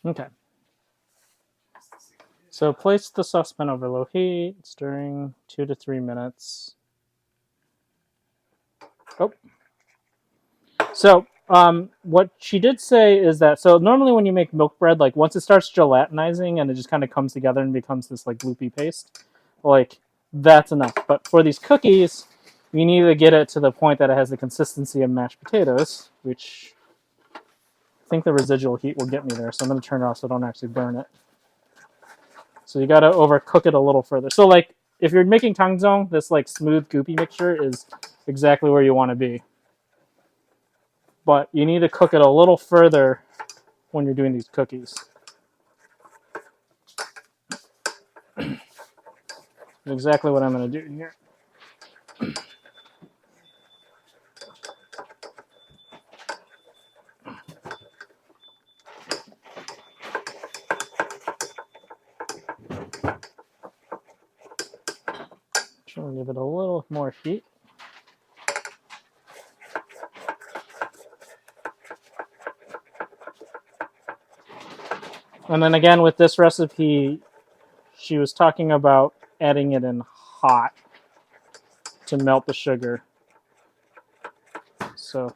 Okay. So place the saucepan over low heat, stirring 2 to 3 minutes. Oh, so what she did say is that so normally when you make milk bread, like once it starts gelatinizing and it just kind of comes together and becomes this like loopy paste, like that's enough. But for these cookies, you need to get it to the point that it has the consistency of mashed potatoes, which I think the residual heat will get me there. So I'm going to turn it off so I don't actually burn it. So you got to overcook it a little further. So like if you're making tangzong, this like smooth goopy mixture is exactly where you want to be. But you need to cook it a little further when you're doing these cookies. Exactly what I'm going to do here. Try to give it a little more heat. And then again with this recipe, she was talking about adding it in hot to melt the sugar. So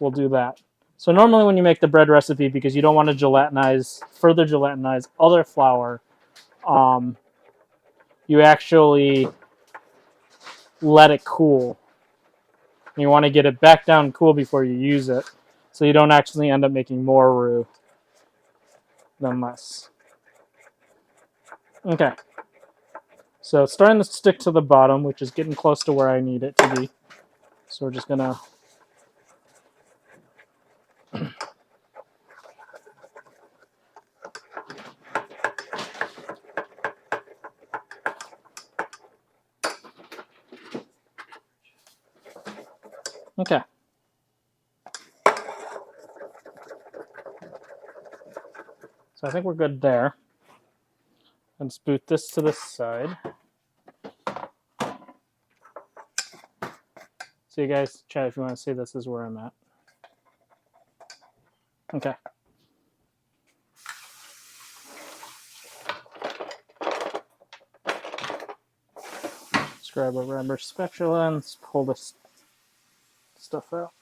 we'll do that. So normally when you make the bread recipe, because you don't want to further gelatinize other flour, um, you actually let it cool. You want to get it back down cool before you use it, so you don't actually end up making more roux than less. Okay, so it's starting to stick to the bottom, which is getting close to where I need it to be. So we're just gonna okay. So I think we're good there. Let's boot this to this side. So you guys, chat if you want to see this is where I'm at. Okay. Let's grab a rubber spatula and pull this stuff out.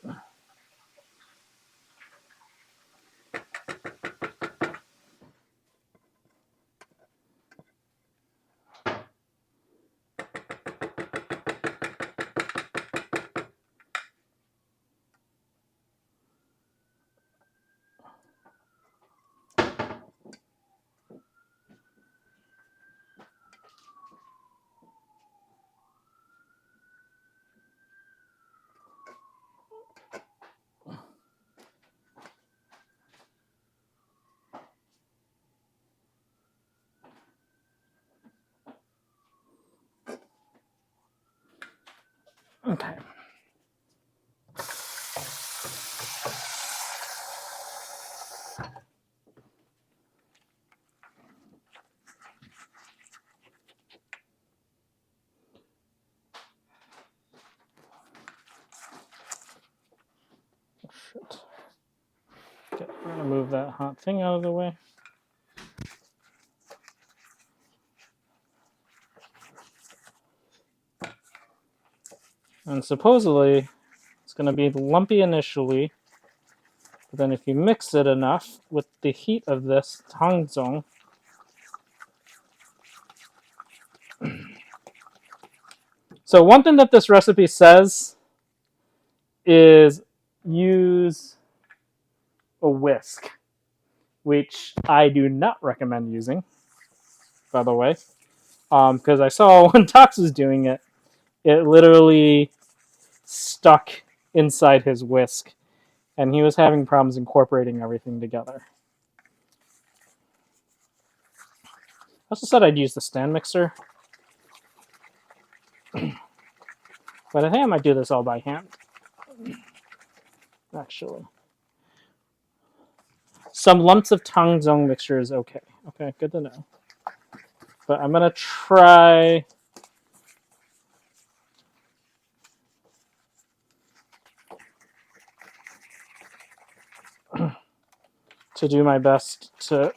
Okay. Shit. Okay, I'm gonna move that hot thing out of the way. And supposedly, it's gonna be lumpy initially, but then if you mix it enough with the heat of this tangzong, so one thing that this recipe says is use a whisk, which I do not recommend using, by the way, because I saw when Tox was doing it, it literally stuck inside his whisk, and he was having problems incorporating everything together. I also said I'd use the stand mixer, but I think I might do this all by hand, actually. Some lumps of tangzong mixture is okay. Okay, good to know. But I'm going to try to do my best to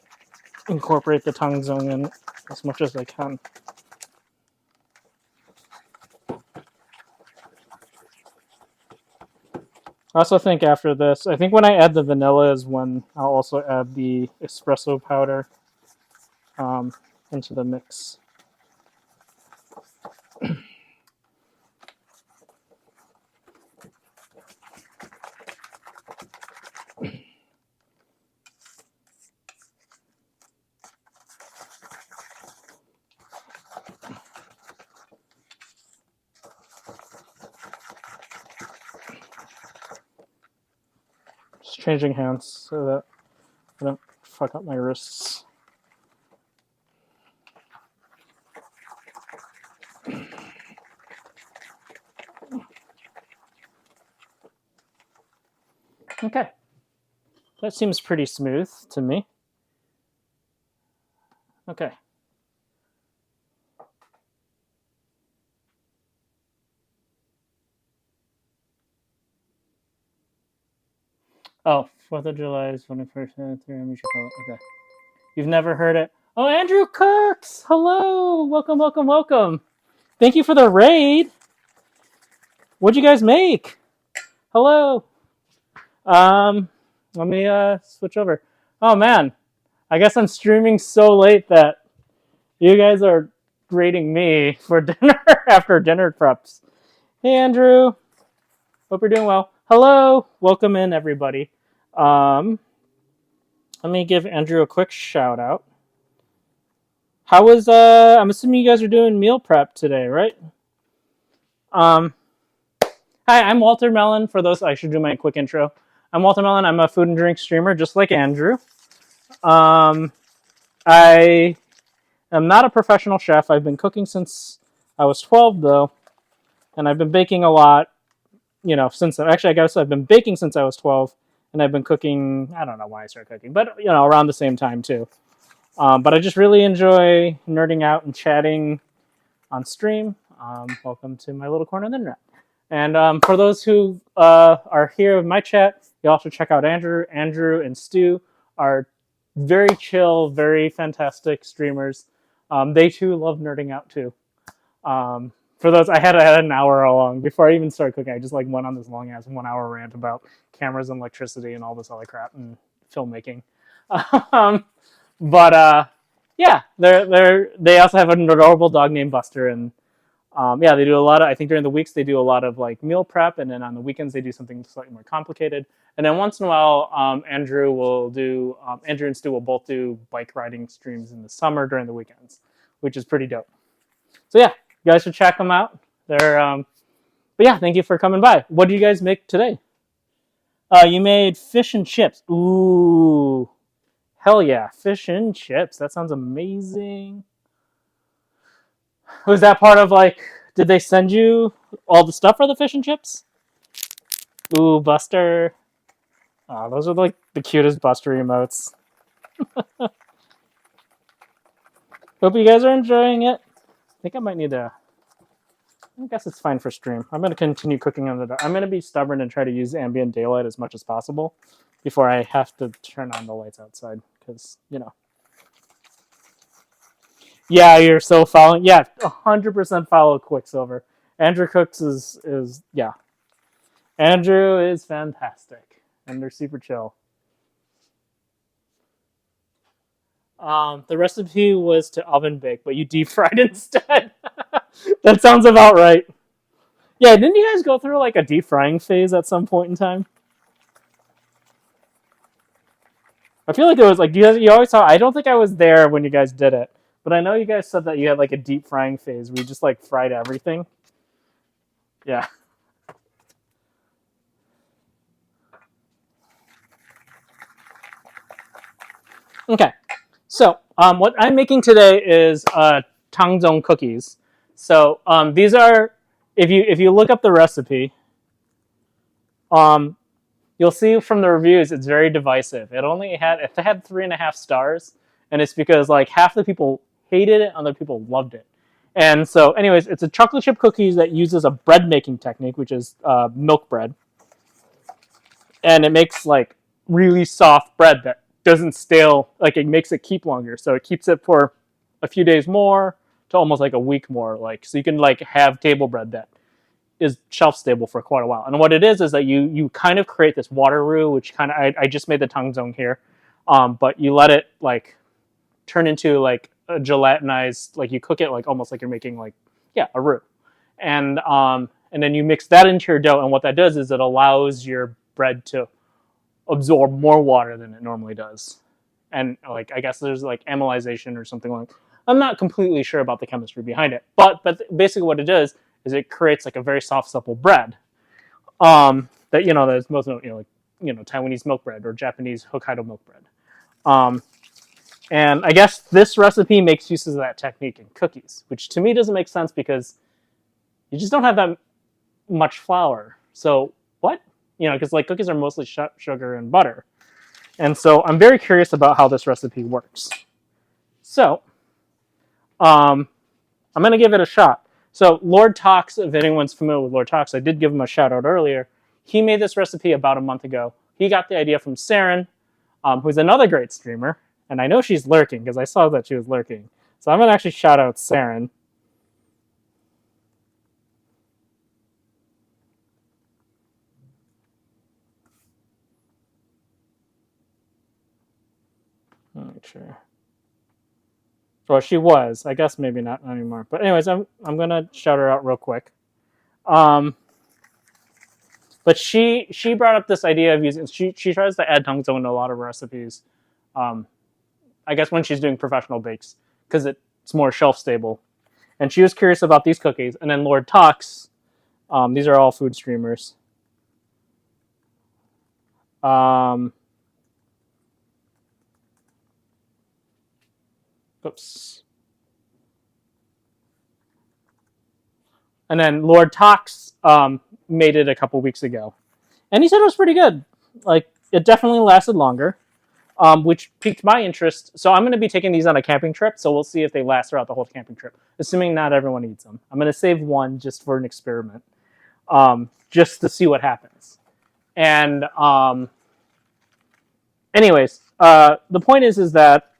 incorporate the tangzong in as much as I can. I also think after this, I think when I add the vanilla is when I'll also add the espresso powder into the mix. Just changing hands so that I don't fuck up my wrists. Okay. That seems pretty smooth to me. Okay. Oh, 4th of July is 21st anniversary. We should call it. Okay. You've never heard it. Oh, Andrew Cooks! Hello! Welcome, welcome, welcome. Thank you for the raid. What'd you guys make? Hello. Let me switch over. Oh man, I guess I'm streaming so late that you guys are grading me for dinner after dinner preps. Hey Andrew, hope you're doing well. Hello, welcome in everybody. Let me give Andrew a quick shout out. How was I'm assuming you guys are doing meal prep today, right? Hi, I'm Walter Mellon. For those, I should do my quick intro. I'm Walter Mellon. I'm a food and drink streamer, just like Andrew. I am not a professional chef. I've been cooking since I was 12, though, and I've been baking a lot. Since actually, I guess I've been baking since I was 12, and I've been cooking. I don't know why I started cooking, but around the same time too. But I just really enjoy nerding out and chatting on stream. Welcome to my little corner of the internet. And for those who are here in my chat, you also check out Andrew. Andrew and Stu are very chill, very fantastic streamers. They too love nerding out too. For those, I had an hour long before I even started cooking. I just went on this long ass 1 hour rant about cameras and electricity and all this other crap and filmmaking. Yeah, they also have an adorable dog named Buster, and they do a lot of. I think during the weeks they do a lot of meal prep, and then on the weekends they do something slightly more complicated. And then once in a while, Andrew and Stu will both do bike riding streams in the summer during the weekends, which is pretty dope. So yeah, you guys should check them out. But yeah, thank you for coming by. What did you guys make today? You made fish and chips. Ooh, hell yeah, fish and chips. That sounds amazing. Was that part of did they send you all the stuff for the fish and chips? Ooh, Buster. Oh, those are the cutest Buster emotes. Hope you guys are enjoying it. I think I might need to. I guess it's fine for stream. I'm going to continue cooking on the dark. I'm going to be stubborn and try to use ambient daylight as much as possible before I have to turn on the lights outside because, Yeah, you're so following. Yeah, 100% follow Quicksilver. Andrew Cooks is yeah. Andrew is fantastic, and they're super chill. The recipe was to oven bake, but you deep fried instead. That sounds about right. Yeah, didn't you guys go through a deep frying phase at some point in time? I feel like it was you always saw. I don't think I was there when you guys did it, but I know you guys said that you had a deep frying phase where you just fried everything. Yeah. Okay. So what I'm making today is tangzong cookies. So these are if you look up the recipe, you'll see from the reviews it's very divisive. It had 3.5 stars, and it's because half the people hated it, other people loved it. And so, anyways, it's a chocolate chip cookies that uses a bread making technique, which is milk bread, and it makes really soft bread that doesn't stale, like it makes it keep longer. So it keeps it for a few days more to almost like a week more. Like, so you can like have table bread that is shelf stable for quite a while. And what it is that you kind of create this water roux, which kind of I just made the tongue here, but you let it like turn into like a gelatinized, like you cook it like almost like you're making like a roux, and then you mix that into your dough. And what that does is it allows your bread to absorb more water than it normally does. And like I guess there's like amylization or something like. I'm not completely sure about the chemistry behind it, but basically what it does is it creates like a very soft, supple bread. That that's most like Taiwanese milk bread or Japanese Hokkaido milk bread. And I guess this recipe makes use of that technique in cookies, which to me doesn't make sense because you just don't have that much flour. So what? Because like cookies are mostly sugar and butter. And so I'm very curious about how this recipe works. So I'm going to give it a shot. So Lord Tox, if anyone's familiar with Lord Tox, I did give him a shout out earlier. He made this recipe about a month ago. He got the idea from Saren, who's another great streamer. And I know she's lurking because I saw that she was lurking. So I'm going to actually shout out Saren. Make sure. Well, she was. I guess maybe not anymore. But anyways, I'm going to shout her out real quick. But she brought up this idea of using. She tries to add tongue into a lot of recipes. I guess when she's doing professional bakes because it's more shelf stable. And she was curious about these cookies. And then Lord Tox, these are all food streamers. Oops. And then Lord Tox made it a couple weeks ago. And he said it was pretty good. Like, it definitely lasted longer, which piqued my interest. So I'm going to be taking these on a camping trip, so we'll see if they last throughout the whole camping trip, assuming not everyone eats them. I'm going to save one just for an experiment, just to see what happens. And anyways, the point is that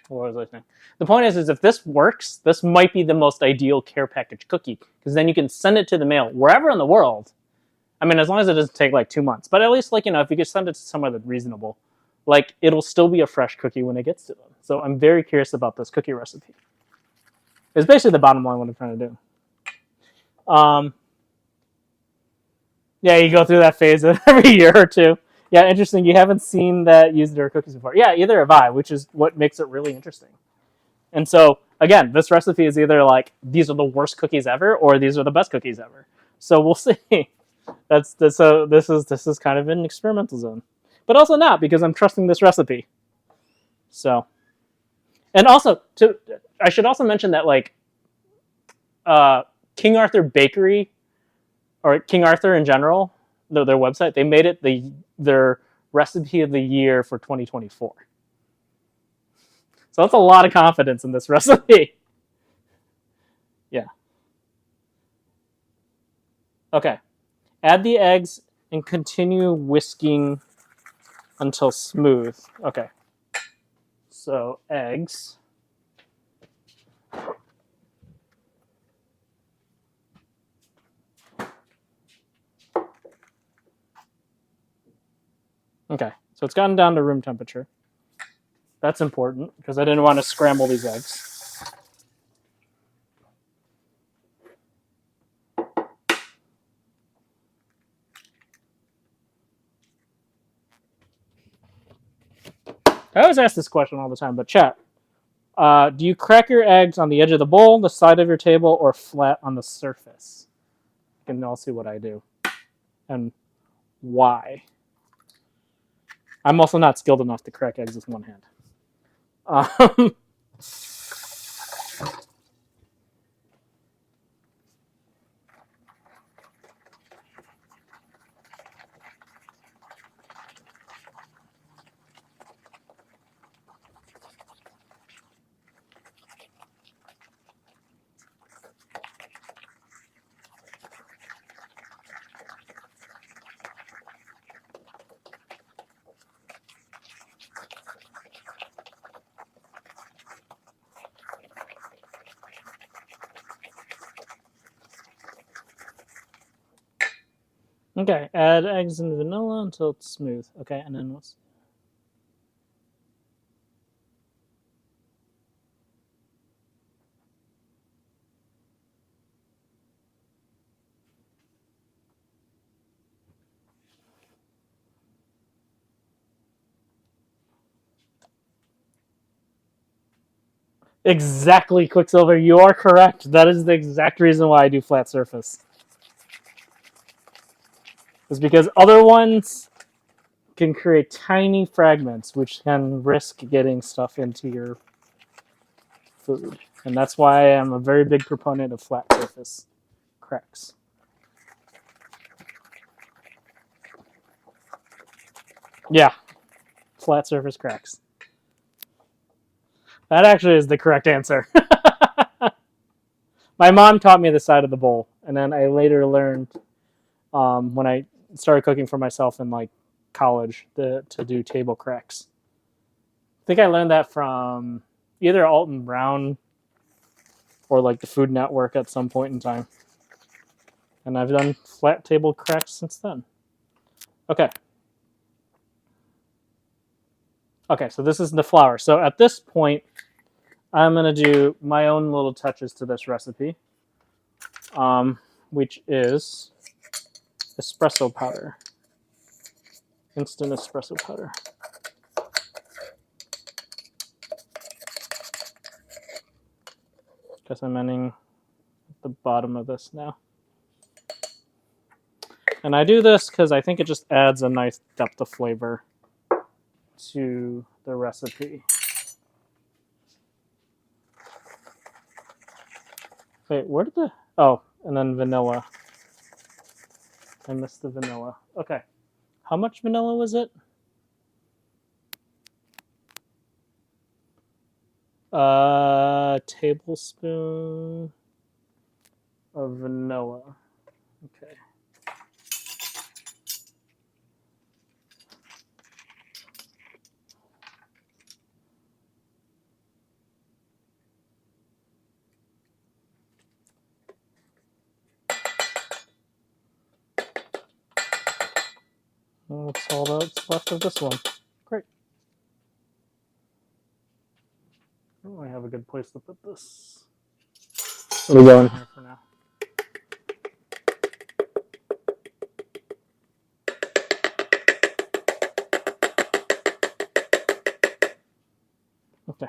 what was I saying? The point is if this works, this might be the most ideal care package cookie because then you can send it to the mail wherever in the world. I mean, as long as it doesn't take like 2 months, but at least like if you could send it to somewhere that's reasonable, like it'll still be a fresh cookie when it gets to them. So I'm very curious about this cookie recipe. It's basically the bottom line what I'm trying to do. Yeah, you go through that phase every year or two. Yeah, interesting. You haven't seen that used their cookies before. Yeah, either have I, which is what makes it really interesting. And so, again, this recipe is either like these are the worst cookies ever, or these are the best cookies ever. So we'll see. So this is kind of an experimental zone, but also not because I'm trusting this recipe. So, and also I should also mention that like King Arthur Bakery or King Arthur in general, their website, they made it their recipe of the year for 2024. So that's a lot of confidence in this recipe. Yeah. Okay. Add the eggs and continue whisking until smooth. Okay. So eggs. Okay. So it's gotten down to room temperature. That's important because I didn't want to scramble these eggs. I always ask this question all the time, but chat. Do you crack your eggs on the edge of the bowl, the side of your table, or flat on the surface? You can all see what I do. And why. I'm also not skilled enough to crack eggs with one hand. Okay, add eggs and vanilla until it's smooth. Okay, and then what's... Exactly, Quicksilver. You are correct. That is the exact reason why I do flat surface. Is because other ones can create tiny fragments, which can risk getting stuff into your food. And that's why I'm a very big proponent of flat surface cracks. Yeah, flat surface cracks. That actually is the correct answer. My mom taught me the side of the bowl, and then I later learned when I started cooking for myself in like college to do table cracks. I think I learned that from either Alton Brown or like the Food Network at some point in time. And I've done flat table cracks since then. Okay. Okay, so this is the flour. So at this point, I'm going to do my own little touches to this recipe, which is espresso powder. Instant espresso powder. Guess I'm ending at the bottom of this now. And I do this because I think it just adds a nice depth of flavor to the recipe. Wait, where did the... Oh, and then vanilla. I missed the vanilla. Okay. How much vanilla was it? Tablespoon of vanilla. Okay. Well, that's all that's left of this one. Great. Oh, I have a good place to put this. It'll go in here for now. Okay.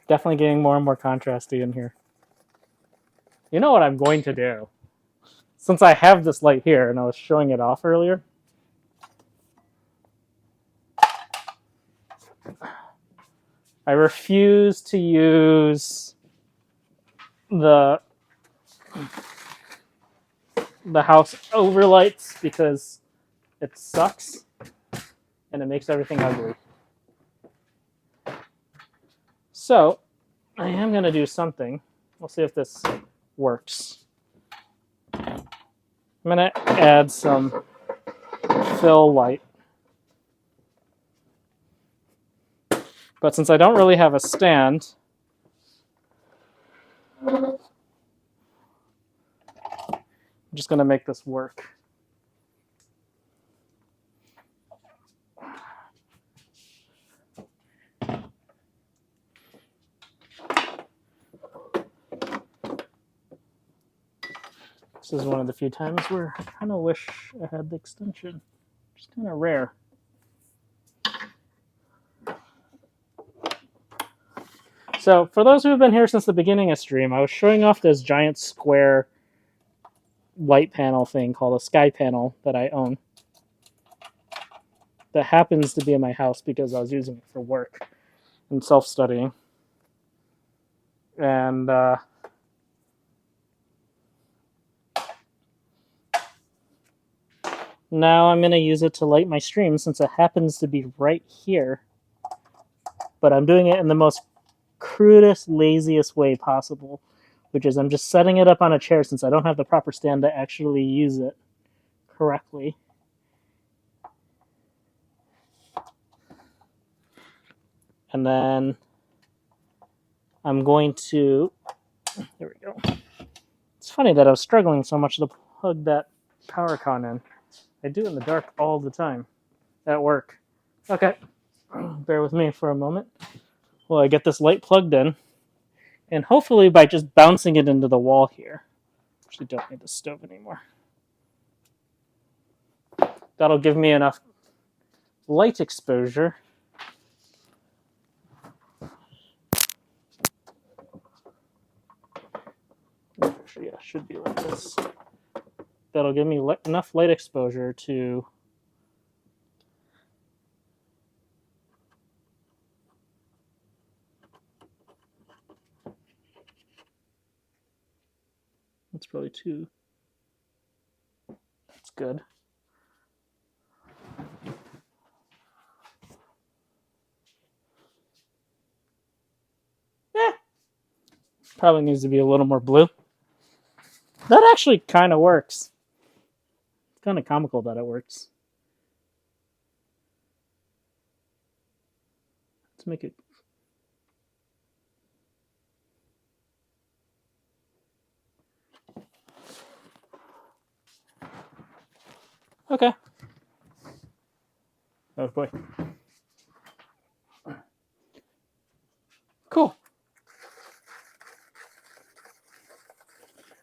Definitely getting more and more contrasty in here. You know what I'm going to do? Since I have this light here and I was showing it off earlier, I refuse to use the house overlights because it sucks and it makes everything ugly. So I am going to do something. We'll see if this works. I'm going to add some fill light. But since I don't really have a stand, I'm just going to make this work. This is one of the few times where I kind of wish I had the extension. It's kind of rare. So for those who have been here since the beginning of stream, I was showing off this giant square light panel thing called a sky panel that I own. That happens to be in my house because I was using it for work and self-studying. And now I'm going to use it to light my stream since it happens to be right here. But I'm doing it in the most crudest, laziest way possible, which is I'm just setting it up on a chair since I don't have the proper stand to actually use it correctly. And then I'm going to, there we go. It's funny that I was struggling so much to plug that power con in. I do in the dark all the time at work. Okay, bear with me for a moment while I get this light plugged in. And hopefully by just bouncing it into the wall here, actually don't need the stove anymore. That'll give me enough light exposure. Actually, yeah, should be like this. That'll give me enough light exposure to that's probably two. That's good. Probably needs to be a little more blue. That actually kind of works. It's kind of comical that it works. Let's make it. Okay. Oh boy. Cool.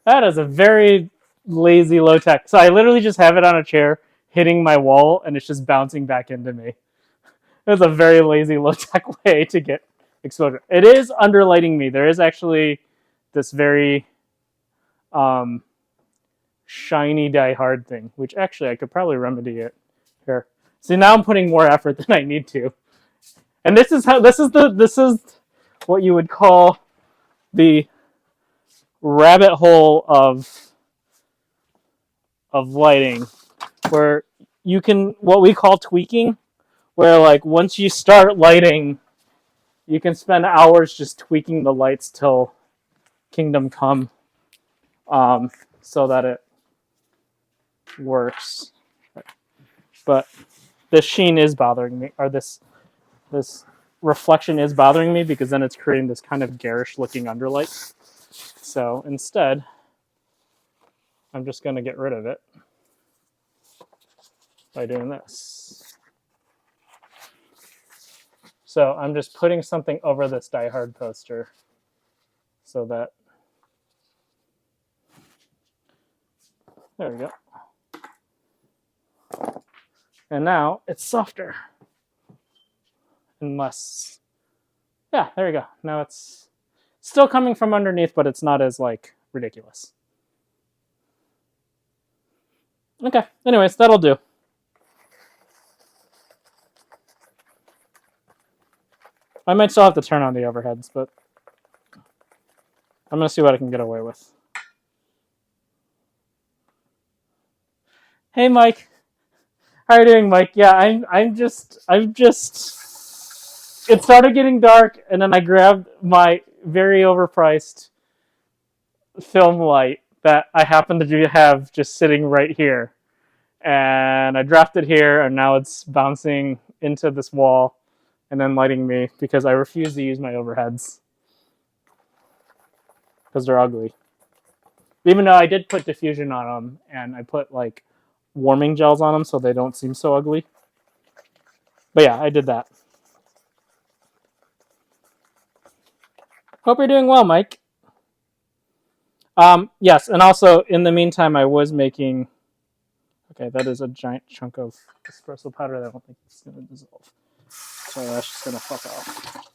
That is a very lazy low tech. So I literally just have it on a chair hitting my wall and it's just bouncing back into me. That's a very lazy low tech way to get exposure. It is underlighting me. There is actually this very shiny die hard thing, which actually I could probably remedy it here. See, now I'm putting more effort than I need to. And this is what you would call the rabbit hole of lighting, where you can, what we call tweaking, where like once you start lighting, you can spend hours just tweaking the lights till kingdom come, so that it works. But this sheen is bothering me, or this reflection is bothering me, because then it's creating this kind of garish looking underlight. So instead, I'm just going to get rid of it by doing this. So I'm just putting something over this die hard poster so that, there we go. And now it's softer and less, yeah, there we go. Now it's still coming from underneath, but it's not as like ridiculous. Okay, anyways, that'll do. I might still have to turn on the overheads, but I'm going to see what I can get away with. Hey, Mike. How are you doing, Mike? Yeah, I'm just. It started getting dark, and then I grabbed my very overpriced film light that I happen to have just sitting right here, and I dropped it here, and now it's bouncing into this wall, and then lighting me because I refuse to use my overheads because they're ugly. Even though I did put diffusion on them, and I put like warming gels on them so they don't seem so ugly. But yeah, I did that. Hope you're doing well, Mike. Yes, and also in the meantime, I was making. Okay, that is a giant chunk of espresso powder that I don't think it's going to dissolve. So that's just going to fuck off.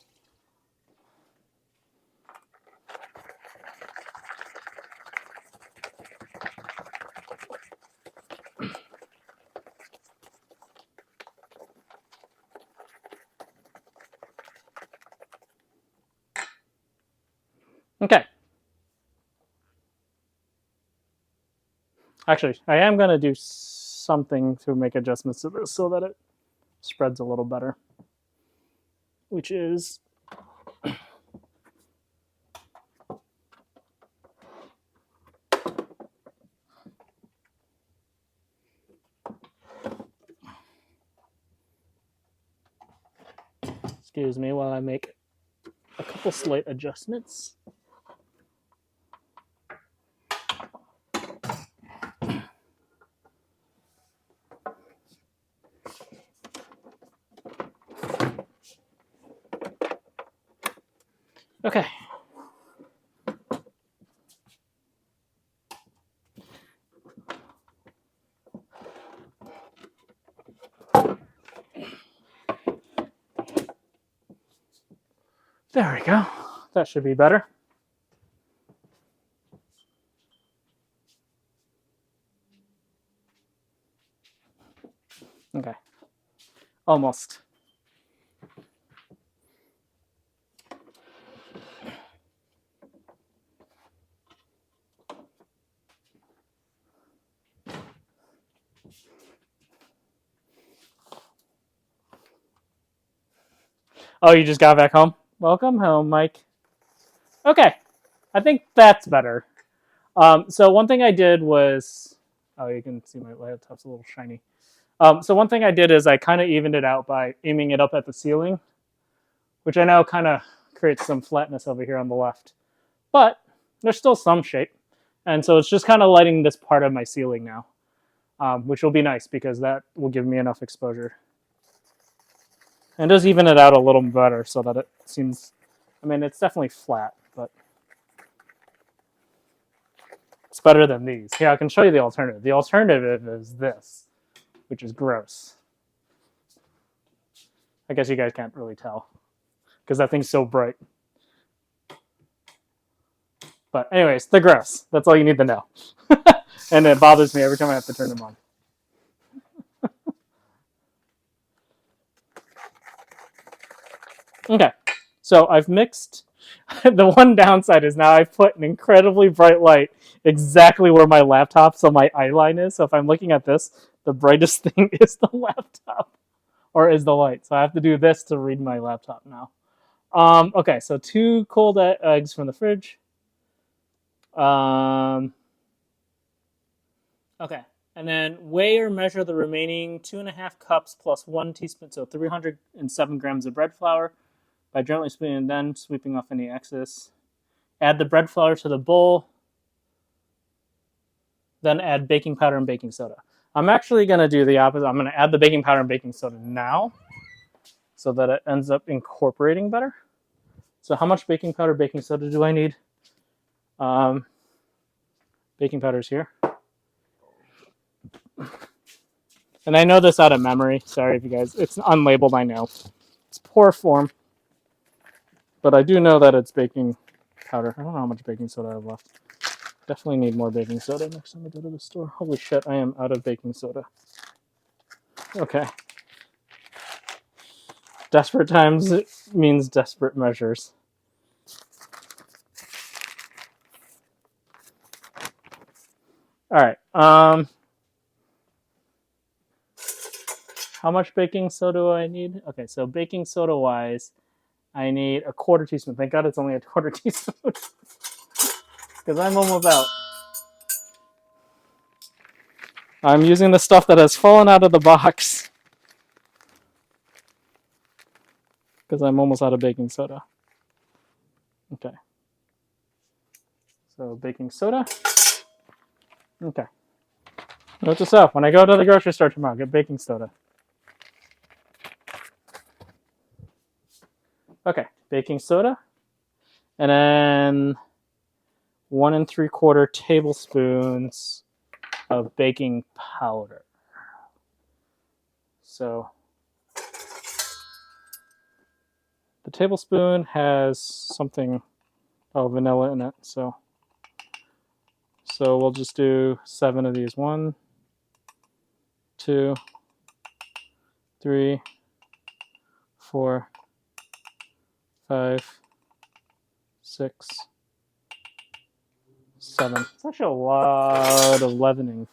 Okay. Actually, I am going to do something to make adjustments to this so that it spreads a little better. Which is Excuse me while I make a couple slight adjustments. Okay. There we go. That should be better. Okay. Almost. Oh, you just got back home? Welcome home, Mike. Okay. I think that's better. So one thing I did was... Oh, you can see my laptop's a little shiny. So one thing I did is I kind of evened it out by aiming it up at the ceiling, which I know kind of creates some flatness over here on the left. But there's still some shape. And so it's just kind of lighting this part of my ceiling now, which will be nice because that will give me enough exposure. And does even it out a little better so that it seems... I mean, it's definitely flat, but it's better than these. Here, I can show you the alternative. The alternative is this, which is gross. I guess you guys can't really tell because that thing's so bright. But anyways, they're gross. That's all you need to know. And it bothers me every time I have to turn them on. Okay, so I've mixed. The one downside is now I've put an incredibly bright light exactly where my laptop, so my eye line is. So if I'm looking at this, the brightest thing is the laptop, or is the light. So I have to do this to read my laptop now. Okay, so 2 cold eggs from the fridge. Okay, and then weigh or measure the remaining 2.5 cups plus 1 teaspoon, so 307 grams of bread flour by gently spooning and then sweeping off any excess. Add the bread flour to the bowl. Then add baking powder and baking soda. I'm actually going to do the opposite. I'm going to add the baking powder and baking soda now so that it ends up incorporating better. So how much baking powder, baking soda do I need? Baking powder is here. And I know this out of memory. Sorry if you guys, it's unlabeled, I know. It's poor form. But I do know that it's baking powder. I don't know how much baking soda I have left. Definitely need more baking soda next time I go to the store. Holy shit, I am out of baking soda. Okay. Desperate times means desperate measures. All right. How much baking soda do I need? Okay, so baking soda wise, I need a 1/4 teaspoon. Thank God it's only a 1/4 teaspoon. Because I'm almost out. I'm using the stuff that has fallen out of the box. Because I'm almost out of baking soda. Okay. So baking soda. Okay. Note this up. When I go to the grocery store tomorrow, get baking soda. Okay, baking soda. And then 1 3/4 tablespoons of baking powder. So the tablespoon has something, vanilla in it. So we'll just do 7 of these. 1, 2, 3, 4, 5, 6, 7. It's actually a lot of leavening